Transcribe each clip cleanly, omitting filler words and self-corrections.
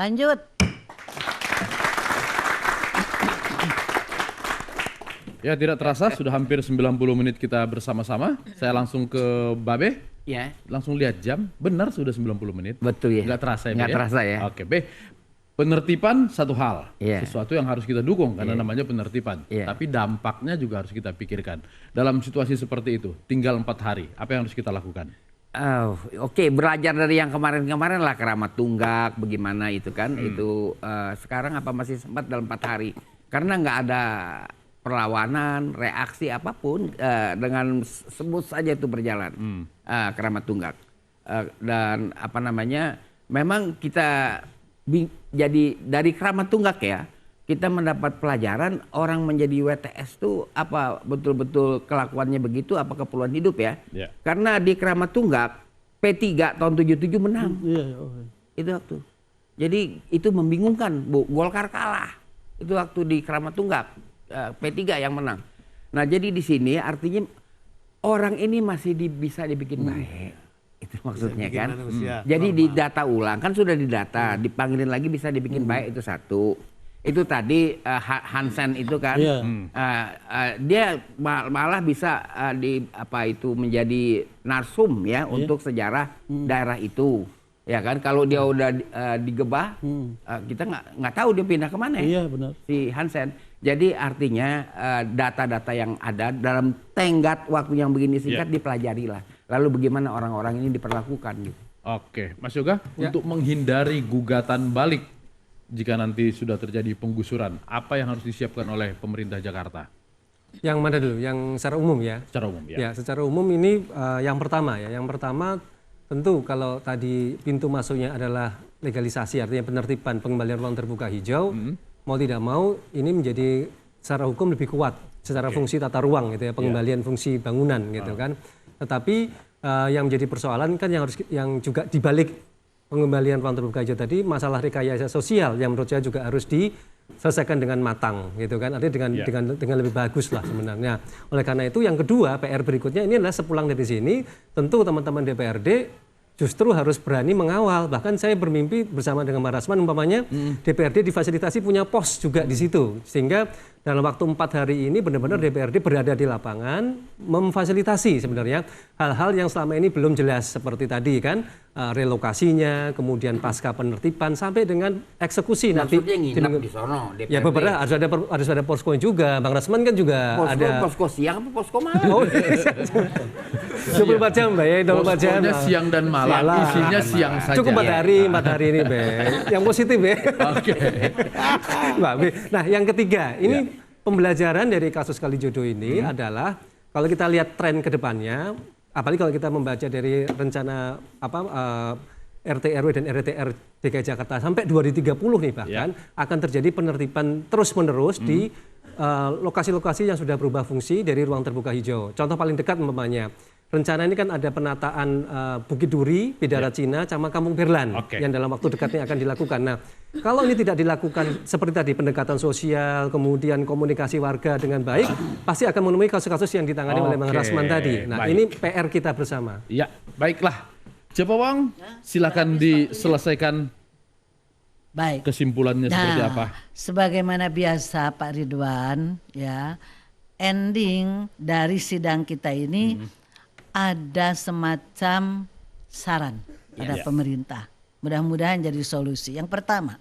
Lanjut. Ya, tidak terasa sudah hampir 90 menit kita bersama-sama. Saya langsung ke Babe. Ya. Langsung lihat jam, benar sudah 90 menit. Betul ya. Nggak terasa ya, Be, Nggak terasa ya. Oke, Be. Penertiban satu hal, Iya. sesuatu yang harus kita dukung karena namanya penertiban. Iya. Tapi dampaknya juga harus kita pikirkan. Dalam situasi seperti itu, tinggal 4 hari, apa yang harus kita lakukan? Oke, belajar dari yang kemarin-kemarin lah, keramat tunggak, bagaimana itu kan. Itu sekarang apa masih sempat dalam 4 hari. Karena nggak ada perlawanan, reaksi apapun, dengan smooth saja itu berjalan. Keramat tunggak. Dan apa namanya, memang kita jadi dari keramat tunggak ya, kita mendapat pelajaran orang menjadi WTS tuh apa betul-betul kelakuannya begitu, apa kepulauan hidup ya. Ya. Karena di keramat tunggak P3 tahun 77 menang. Itu waktu. Jadi itu membingungkan, Bu. Golkar kalah. Itu waktu di keramat tunggak P3 yang menang. Nah, jadi di sini artinya orang ini masih bisa dibikin baik. Itu maksudnya kan. Jadi didata ulang, kan sudah didata, dipanggilin lagi bisa dibikin baik, itu satu. Itu tadi Hansen itu kan, dia malah bisa menjadi narsum ya untuk sejarah daerah itu. Ya kan, kalau dia udah digebah, kita nggak tahu dia pindah kemana ya. Iya, benar. Si Hansen. Jadi artinya data-data yang ada dalam tenggat waktu yang begini singkat dipelajari lah. Lalu bagaimana orang-orang ini diperlakukan gitu. Oke, Mas Yoga, untuk menghindari gugatan balik jika nanti sudah terjadi penggusuran, apa yang harus disiapkan oleh pemerintah Jakarta? Yang mana dulu? Yang secara umum ya? Secara umum ya. Ya, secara umum ini yang pertama ya. Yang pertama tentu kalau tadi pintu masuknya adalah legalisasi, artinya penertiban pengembalian ruang terbuka hijau, mau tidak mau ini menjadi secara hukum lebih kuat secara fungsi tata ruang gitu ya, pengembalian fungsi bangunan gitu kan. Tetapi yang menjadi persoalan kan yang juga dibalik pengembalian ruang terbuka hijau tadi, masalah rekayasa sosial yang menurut saya juga harus diselesaikan dengan matang gitu kan, artinya dengan lebih bagus lah sebenarnya. Oleh karena itu yang kedua, PR berikutnya ini adalah sepulang dari sini tentu teman-teman DPRD justru harus berani mengawal. Bahkan saya bermimpi bersama dengan Mas Rasman umpamanya DPRD difasilitasi punya pos juga di situ, sehingga dalam waktu 4 hari ini benar-benar DPRD berada di lapangan memfasilitasi sebenarnya hal-hal yang selama ini belum jelas seperti tadi kan, relokasinya, kemudian pasca penertiban sampai dengan eksekusi nanti. Maksudnya nginep di sono DPRD. Ya beberapa harus ada posko juga. Bang Rasman kan juga ada. Posko siang apa posko malam? Oh, 24 jam Mbak ya, 24 jam. Poskonya siang dan malam, isinya siang saja. Cukup 4 hari ini Be. Yang positif ya. Oke. Mbak Be. Nah yang ketiga, ini pembelajaran dari kasus Kalijodo ini adalah kalau kita lihat tren ke depannya, apalagi kalau kita membaca dari rencana RT RW dan RTR DKI Jakarta sampai 2030 nih bahkan akan terjadi penertiban terus-menerus di lokasi-lokasi yang sudah berubah fungsi dari ruang terbuka hijau. Contoh paling dekat umpamanya, rencana ini kan ada penataan Bukit Duri, Bidara Cina, sama Kampung Berlan yang dalam waktu dekat ini akan dilakukan. Nah, kalau ini tidak dilakukan seperti tadi pendekatan sosial, kemudian komunikasi warga dengan baik, pasti akan menemui kasus-kasus yang ditangani oleh Bang Rasman tadi. Nah, ini PR kita bersama. Ya, baiklah. Cepawang, silakan diselesaikan. Baik. Kesimpulannya seperti apa? Sebagaimana biasa Pak Ridwan, ya, ending dari sidang kita ini ada semacam saran pada pemerintah. Mudah-mudahan jadi solusi. Yang pertama,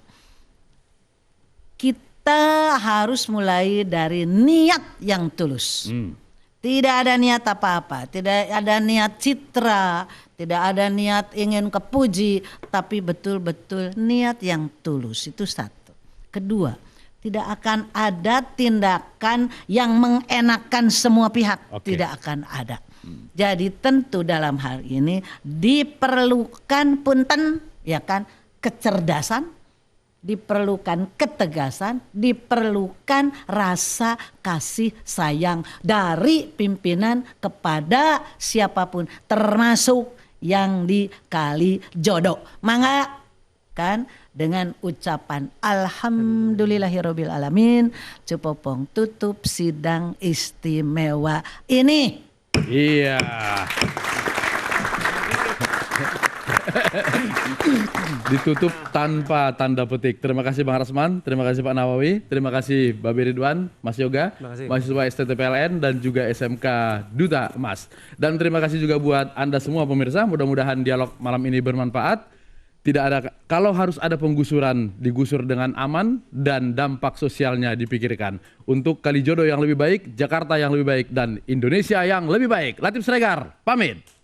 kita harus mulai dari niat yang tulus. Tidak ada niat apa-apa, tidak ada niat citra, tidak ada niat ingin kepuji, tapi betul-betul niat yang tulus, itu satu. Kedua, tidak akan ada tindakan yang mengenakan semua pihak, tidak akan ada. Jadi tentu dalam hal ini diperlukan punten, ya kan, kecerdasan, diperlukan ketegasan, diperlukan rasa kasih sayang dari pimpinan kepada siapapun, termasuk yang di Kalijodo. Mangga kan dengan ucapan alhamdulillahirabbil alamin, Cepopong tutup sidang istimewa ini. Iya. Ditutup tanpa tanda petik. Terima kasih Bang Rasman, terima kasih Pak Nawawi, terima kasih Babe Ridwan, Mas Yoga, mahasiswa STTPLN dan juga SMK Duta Emas. Dan terima kasih juga buat Anda semua pemirsa, mudah-mudahan dialog malam ini bermanfaat. Tidak ada, kalau harus ada penggusuran, digusur dengan aman dan dampak sosialnya dipikirkan. Untuk Kalijodo yang lebih baik, Jakarta yang lebih baik, dan Indonesia yang lebih baik. Latif Sregar, pamit.